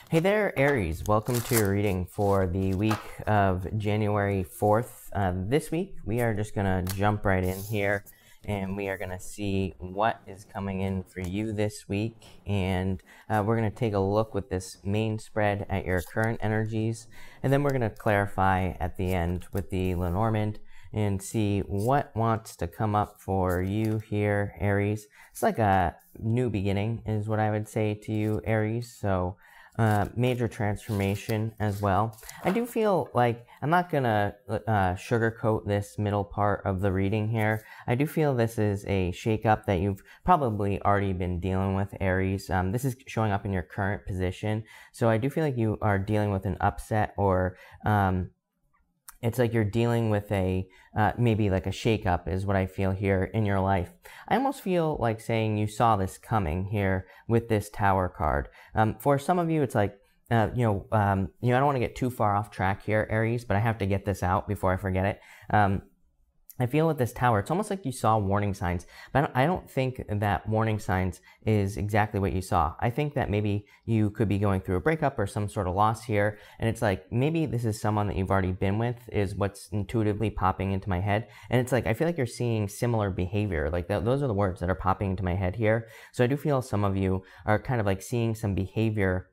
Hey there, Aries. Welcome to your reading for the week of January 4th. This week, we are just going to jump right in here and we are going to see what is coming in for you this week. And we're going to take a look with this main spread at your current energies. And then we're going to clarify at the end with the Lenormand and see what wants to come up for you here, Aries. It's like a new beginning is what I would say to you, Aries. So major transformation as well. I do feel like I'm not gonna sugarcoat this middle part of the reading here. I do feel this is a shakeup that you've probably already been dealing with, Aries. This is showing up in your current position, so I do feel like you are dealing with an upset, or it's like you're dealing with a maybe like a shakeup is what I feel here in your life. I almost feel like saying you saw this coming here with this Tower card. For some of you, it's like, I don't want to get too far off track here, Aries, but I have to get this out before I forget it. I feel with this Tower, it's almost like you saw warning signs, but I don't think that warning signs is exactly what you saw. I think that maybe you could be going through a breakup or some sort of loss here, and it's like maybe this is someone that you've already been with is what's intuitively popping into my head. And it's like I feel like you're seeing similar behavior. Like those are the words that are popping into my head here. So I do feel some of you are kind of like seeing some behavior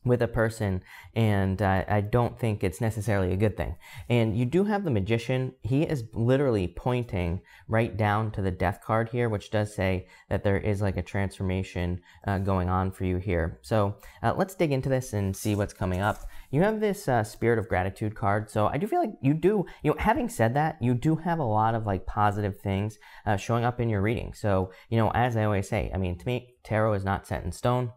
with a person, and I don't think it's necessarily a good thing. And you do have the Magician. He is literally pointing right down to the Death card here, which does say that there is like a transformation going on for you here. So let's dig into this and see what's coming up. You have this Spirit of Gratitude card. So I do feel like you do, having said that, you do have a lot of like positive things showing up in your reading. So, as I always say, I mean, to me, tarot is not set in stone.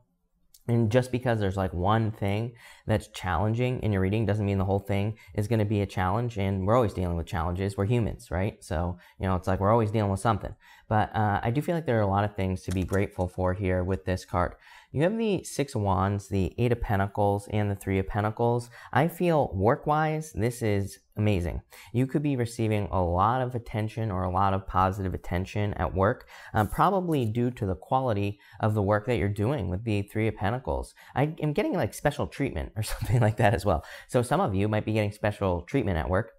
And just because there's like one thing that's challenging in your reading doesn't mean the whole thing is going to be a challenge. And we're always dealing with challenges. We're humans, right? So, it's like we're always dealing with something. But I do feel like there are a lot of things to be grateful for here with this card. You have the Six of Wands, the Eight of Pentacles, and the Three of Pentacles. I feel work-wise, this is amazing. You could be receiving a lot of attention or a lot of positive attention at work, probably due to the quality of the work that you're doing with the Three of Pentacles. I am getting like special treatment or something like that as well. So some of you might be getting special treatment at work.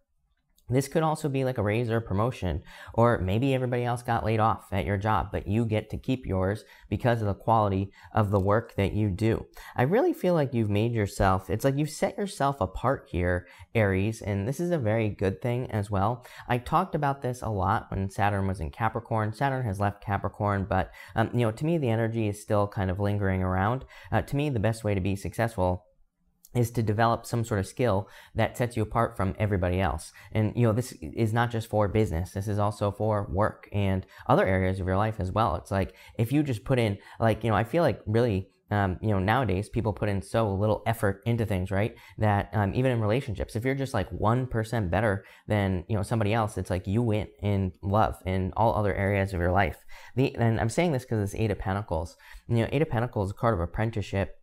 This could also be like a raise or promotion, or maybe everybody else got laid off at your job, but you get to keep yours because of the quality of the work that you do. I really feel like you've made yourself, it's like you've set yourself apart here, Aries, and this is a very good thing as well. I talked about this a lot when Saturn was in Capricorn. Saturn has left Capricorn, but to me, the energy is still kind of lingering around. To me, the best way to be successful is to develop some sort of skill that sets you apart from everybody else. And, this is not just for business. This is also for work and other areas of your life as well. It's like, if you just put in, like, I feel like really, nowadays people put in so little effort into things, right? That even in relationships, if you're just like 1% better than, somebody else, it's like you win in love in all other areas of your life. And I'm saying this because it's Eight of Pentacles. Eight of Pentacles is a card of apprenticeship,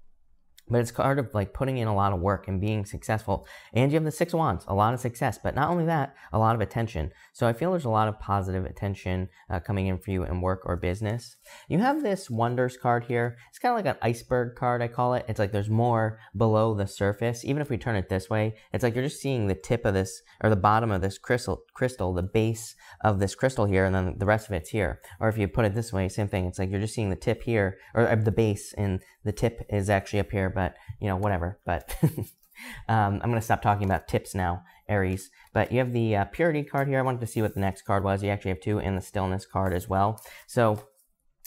but it's part of like putting in a lot of work and being successful. And you have the Six of Wands, a lot of success, but not only that, a lot of attention. So I feel there's a lot of positive attention coming in for you in work or business. You have this Wonders card here. It's kind of like an iceberg card, I call it. It's like there's more below the surface. Even if we turn it this way, it's like you're just seeing the tip of this, or the bottom of this crystal, the base of this crystal here, and then the rest of it's here. Or if you put it this way, same thing. It's like you're just seeing the tip here, or the base, and the tip is actually up here, but whatever. But I'm going to stop talking about tips now, Aries. But you have the Purity card here. I wanted to see what the next card was. You actually have two, and the Stillness card as well. So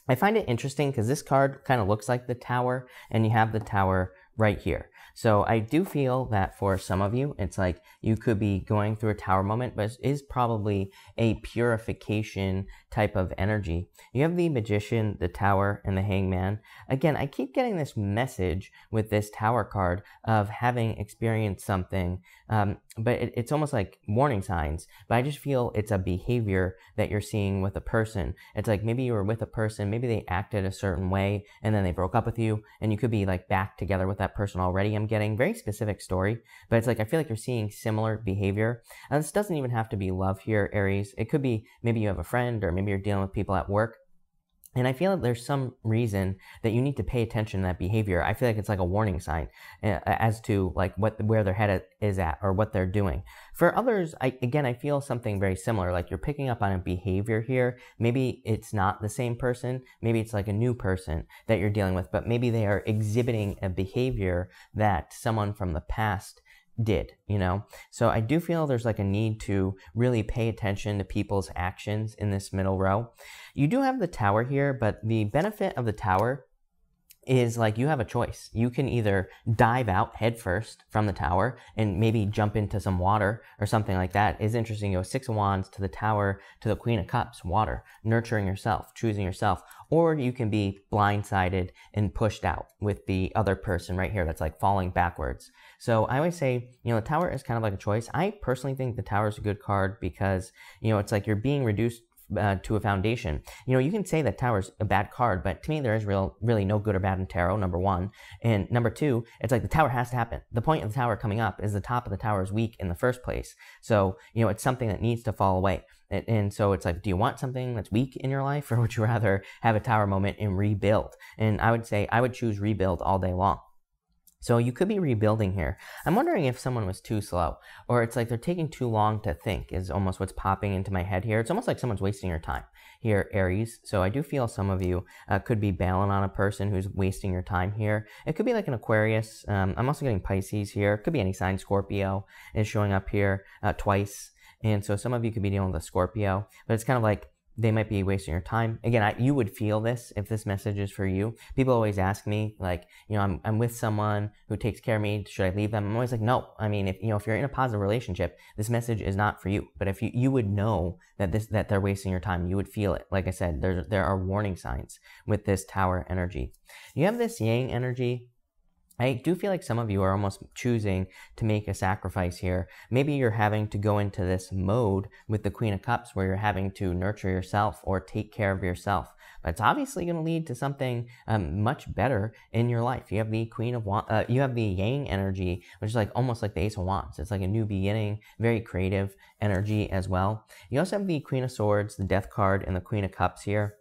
I find it interesting because this card kind of looks like the Tower, and you have the Tower right here. So I do feel that for some of you, it's like you could be going through a Tower moment, but it is probably a purification type of energy. You have the Magician, the Tower, and the Hangman. Again, I keep getting this message with this Tower card of having experienced something, but it's almost like warning signs. But I just feel it's a behavior that you're seeing with a person. It's like maybe you were with a person, maybe they acted a certain way, and then they broke up with you, and you could be like back together with that person already. I'm getting very specific story, but it's like I feel like you're seeing similar behavior. And this doesn't even have to be love here, Aries. It could be maybe you have a friend, or maybe you're dealing with people at work. And I feel that there's some reason that you need to pay attention to that behavior. I feel like it's like a warning sign as to like where their head is at or what they're doing. For others, I feel something very similar. Like you're picking up on a behavior here. Maybe it's not the same person. Maybe it's like a new person that you're dealing with, but maybe they are exhibiting a behavior that someone from the past did, you know? So I do feel there's like a need to really pay attention to people's actions in this middle row. You do have the Tower here, but the benefit of the Tower is like you have a choice. You can either dive out headfirst from the Tower and maybe jump into some water or something like that. It's interesting, you know, Six of Wands to the Tower to the Queen of Cups, water, nurturing yourself, choosing yourself. Or you can be blindsided and pushed out with the other person right here that's like falling backwards. So I always say, you know, the Tower is kind of like a choice. I personally think the Tower is a good card because, you know, it's like you're being reduced to a foundation. You know, you can say that Tower's a bad card, but to me there is really no good or bad in tarot, number one. And number two, it's like the Tower has to happen. The point of the Tower coming up is the top of the Tower is weak in the first place. So, you know, it's something that needs to fall away. And so it's like, do you want something that's weak in your life, or would you rather have a Tower moment and rebuild? And I would say I would choose rebuild all day long. So you could be rebuilding here. I'm wondering if someone was too slow, or it's like they're taking too long to think is almost what's popping into my head here. It's almost like someone's wasting your time here, Aries. So I do feel some of you could be bailing on a person who's wasting your time here. It could be like an Aquarius. I'm also getting Pisces here. It could be any sign. Scorpio is showing up here twice. And so some of you could be dealing with a Scorpio, but it's kind of like they might be wasting your time. Again, you would feel this if this message is for you. People always ask me, like, you know, I'm with someone who takes care of me. Should I leave them? I'm always like, no. I mean, if you're in a positive relationship, this message is not for you. But if you would know that they're wasting your time, you would feel it. Like I said, there are warning signs with this Tower energy. You have this Yang energy. I do feel like some of you are almost choosing to make a sacrifice here. Maybe you're having to go into this mode with the Queen of Cups where you're having to nurture yourself or take care of yourself. But it's obviously going to lead to something much better in your life. You have the you have the Yang energy, which is like almost like the Ace of Wands. It's like a new beginning, very creative energy as well. You also have the Queen of Swords, the Death card, and the Queen of Cups here.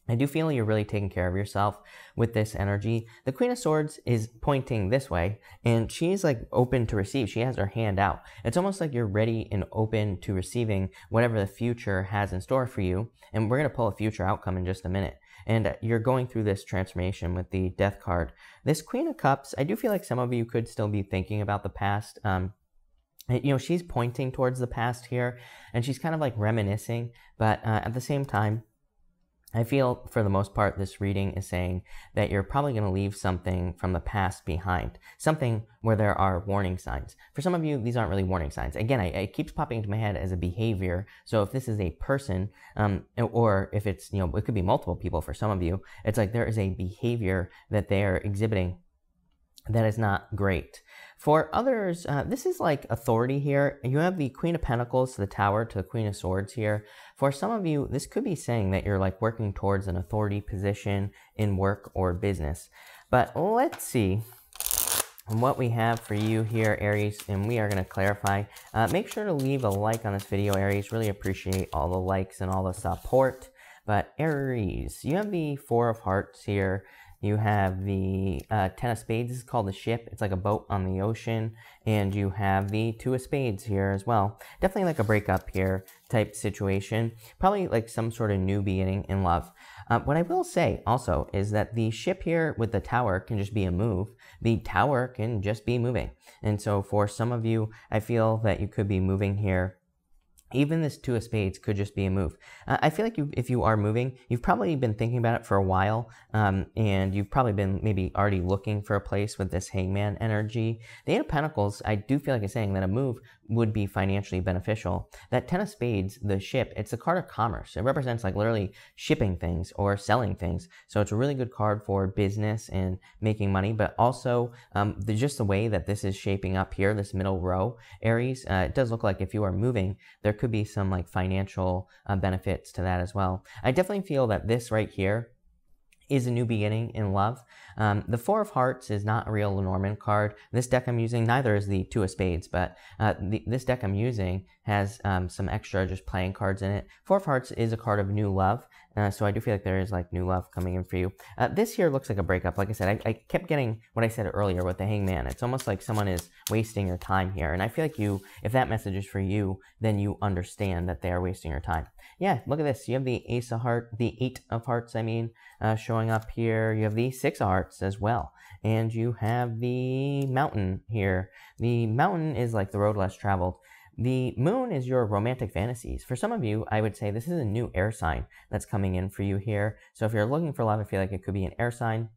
I do feel you're really taking care of yourself with this energy. The Queen of Swords is pointing this way, and she's like open to receive. She has her hand out. It's almost like you're ready and open to receiving whatever the future has in store for you. And we're going to pull a future outcome in just a minute. And you're going through this transformation with the Death card. This Queen of Cups, I do feel like some of you could still be thinking about the past. You know, she's pointing towards the past here, and she's kind of like reminiscing, but at the same time, I feel for the most part this reading is saying that you're probably going to leave something from the past behind, something where there are warning signs. For some of you, these aren't really warning signs. Again, it keeps popping into my head as a behavior. So if this is a person, or if it's, you know, it could be multiple people for some of you, it's like there is a behavior that they are exhibiting that is not great. For others, this is like authority here. You have the Queen of Pentacles to the Tower to the Queen of Swords here. For some of you, this could be saying that you're like working towards an authority position in work or business. But let's see what we have for you here, Aries, and we are going to clarify. Make sure to leave a like on this video, Aries. Really appreciate all the likes and all the support. But Aries, you have the Four of Hearts here. You have the Ten of Spades. This is called the ship. It's like a boat on the ocean. And you have the Two of Spades here as well. Definitely like a breakup here type situation. Probably like some sort of new beginning in love. What I will say also is that the ship here with the Tower can just be a move. The Tower can just be moving. And so for some of you, I feel that you could be moving here. Even this Two of Spades could just be a move. I feel like if you are moving, you've probably been thinking about it for a while, and you've probably been maybe already looking for a place with this Hangman energy. The Eight of Pentacles, I do feel like it's saying that a move would be financially beneficial. That Ten of Spades, the ship, it's the card of commerce. It represents like literally shipping things or selling things. So it's a really good card for business and making money, but also just the way that this is shaping up here, this middle row, Aries, it does look like if you are moving, there could be some like financial benefits to that as well. I definitely feel that this right here is a new beginning in love. The Four of Hearts is not a real Lenormand card. This deck I'm using, neither is the Two of Spades, but this deck I'm using has some extra just playing cards in it. Four of Hearts is a card of new love, so I do feel like there is like new love coming in for you. This here looks like a breakup. Like I said, I kept getting what I said earlier with the Hangman. It's almost like someone is wasting your time here, and I feel like if that message is for you, then you understand that they are wasting your time. Yeah, look at this. You have the Ace of Hearts, the Eight of Hearts, showing up here. You have the Six of Hearts as well, and you have the Mountain here. The Mountain is like the road less traveled. The Moon is your romantic fantasies. For some of you, I would say this is a new air sign that's coming in for you here. So if you're looking for love, I feel like it could be an air sign.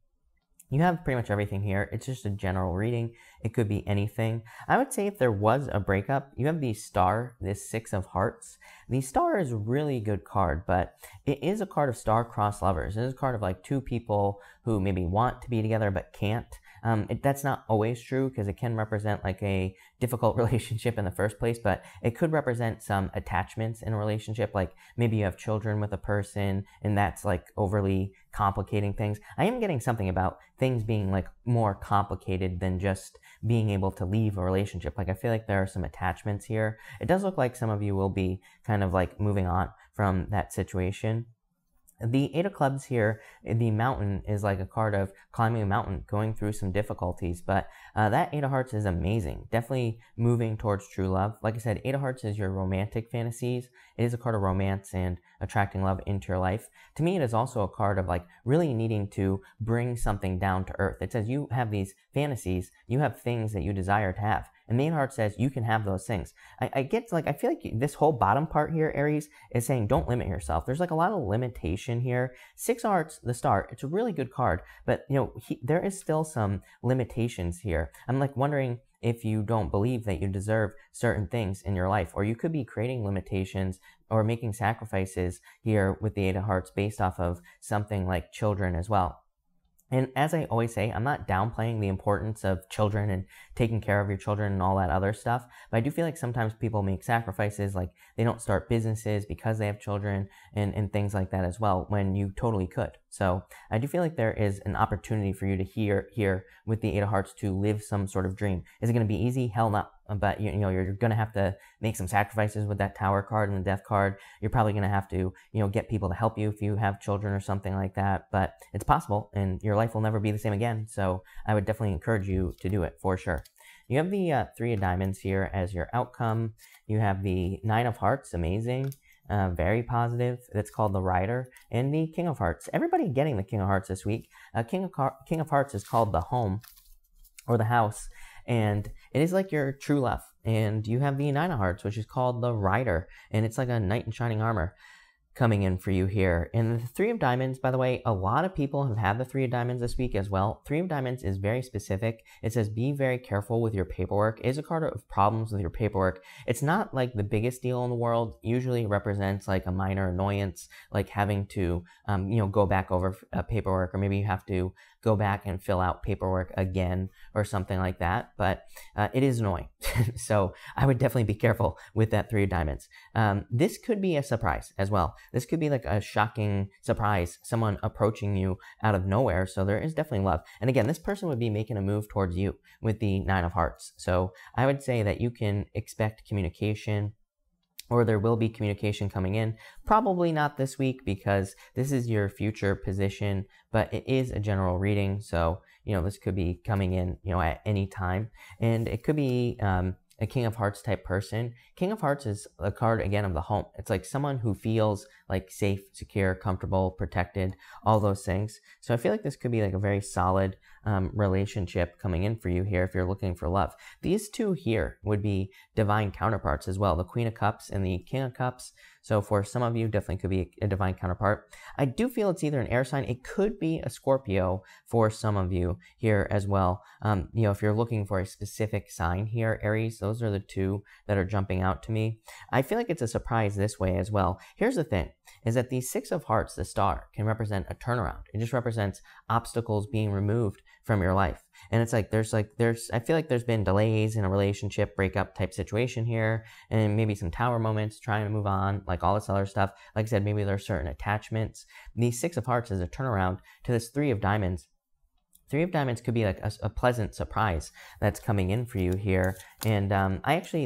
You have pretty much everything here. It's just a general reading. It could be anything. I would say if there was a breakup, you have the Star, this Six of Hearts. The Star is a really good card, but it is a card of star-crossed lovers. It is a card of like two people who maybe want to be together but can't. That's not always true because it can represent like a difficult relationship in the first place, but it could represent some attachments in a relationship. Like maybe you have children with a person and that's like overly complicating things. I am getting something about things being like more complicated than just being able to leave a relationship. Like I feel like there are some attachments here. It does look like some of you will be kind of like moving on from that situation. The Eight of Clubs here, the Mountain, is like a card of climbing a mountain, going through some difficulties, but that Eight of Hearts is amazing. Definitely moving towards true love. Like I said, Eight of Hearts is your romantic fantasies. It is a card of romance and attracting love into your life. To me, it is also a card of like really needing to bring something down to earth. It says you have these fantasies, you have things that you desire to have. And the Eight of Hearts says you can have those things. I feel like this whole bottom part here, Aries, is saying don't limit yourself. There's like a lot of limitation here. Six of Hearts, the Star, it's a really good card, but there is still some limitations here. I'm like wondering if you don't believe that you deserve certain things in your life, or you could be creating limitations or making sacrifices here with the Eight of Hearts based off of something like children as well. And as I always say, I'm not downplaying the importance of children and taking care of your children and all that other stuff, but I do feel like sometimes people make sacrifices, like they don't start businesses because they have children and things like that as well, when you totally could. So I do feel like there is an opportunity for you to here with the Eight of Hearts to live some sort of dream. Is it going to be easy? Hell no. But you're going to have to make some sacrifices with that Tower card and the Death card. You're probably going to have to get people to help you if you have children or something like that. But it's possible, and your life will never be the same again. So I would definitely encourage you to do it for sure. You have the Three of Diamonds here as your outcome. You have the Nine of Hearts, amazing. Very positive. That's called the Rider. And the King of Hearts. Everybody getting the King of Hearts this week. King of Hearts is called the home or the house. And it is like your true love. And you have the Nine of Hearts, which is called the Rider. And it's like a knight in shining armor coming in for you here. And the Three of Diamonds, by the way, a lot of people have had the Three of Diamonds this week as well. Three of Diamonds is very specific. It says be very careful with your paperwork. It is a card of problems with your paperwork. It's not like the biggest deal in the world. Usually it represents like a minor annoyance, like having to go back over paperwork, or maybe you have to go back and fill out paperwork again or something like that. But it is annoying. So I would definitely be careful with that Three of Diamonds. This could be a surprise as well. This could be like a shocking surprise, someone approaching you out of nowhere. So there is definitely love. And again, this person would be making a move towards you with the Nine of Hearts. So I would say that you can expect communication, or there will be communication coming in. Probably not this week because this is your future position, but it is a general reading. So, this could be coming in, at any time. And it could be a King of Hearts type person. King of Hearts is a card, again, of the home. It's like someone who feels like safe, secure, comfortable, protected, all those things. So I feel like this could be like a very solid relationship coming in for you here if you're looking for love. These two here would be divine counterparts as well, the Queen of Cups and the King of Cups. So for some of you, definitely could be a divine counterpart. I do feel it's either an air sign. It could be a Scorpio for some of you here as well. If you're looking for a specific sign here, Aries, those are the two that are jumping out to me. I feel like it's a surprise this way as well. Here's the thing, is that the Six of Hearts, the Star, can represent a turnaround. It just represents obstacles being removed from your life. And it's like, I feel like there's been delays in a relationship, breakup type situation here, and maybe some Tower moments, trying to move on, like all this other stuff. Like I said, maybe there are certain attachments. The Six of Hearts is a turnaround to this Three of Diamonds. Three of Diamonds could be like a pleasant surprise that's coming in for you here. And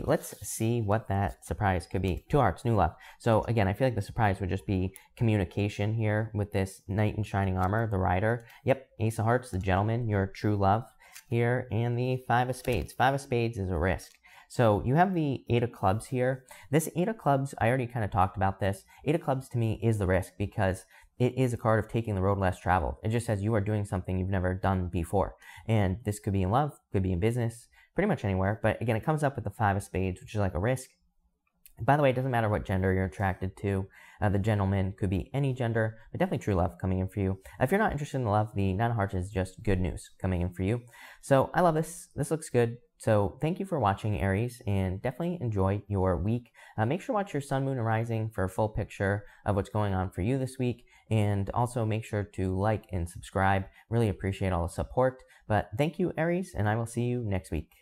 let's see what that surprise could be. Two Hearts, New Love. So again, I feel like the surprise would just be communication here with this Knight in Shining Armor, the Rider. Yep, Ace of Hearts, the Gentleman, your true love here. And the Five of Spades. Five of Spades is a risk. So you have the Eight of Clubs here. This Eight of Clubs, I already kind of talked about this. Eight of Clubs to me is the risk because it is a card of taking the road less traveled. It just says you are doing something you've never done before. And this could be in love, could be in business, pretty much anywhere. But again, it comes up with the Five of Spades, which is like a risk. By the way, it doesn't matter what gender you're attracted to. The Gentleman could be any gender, but definitely true love coming in for you. If you're not interested in love, the Nine of Hearts is just good news coming in for you. So I love this. This looks good. So thank you for watching, Aries, and definitely enjoy your week. Make sure to watch your sun, moon, and rising for a full picture of what's going on for you this week. And also make sure to like and subscribe. Really appreciate all the support. But thank you, Aries, and I will see you next week.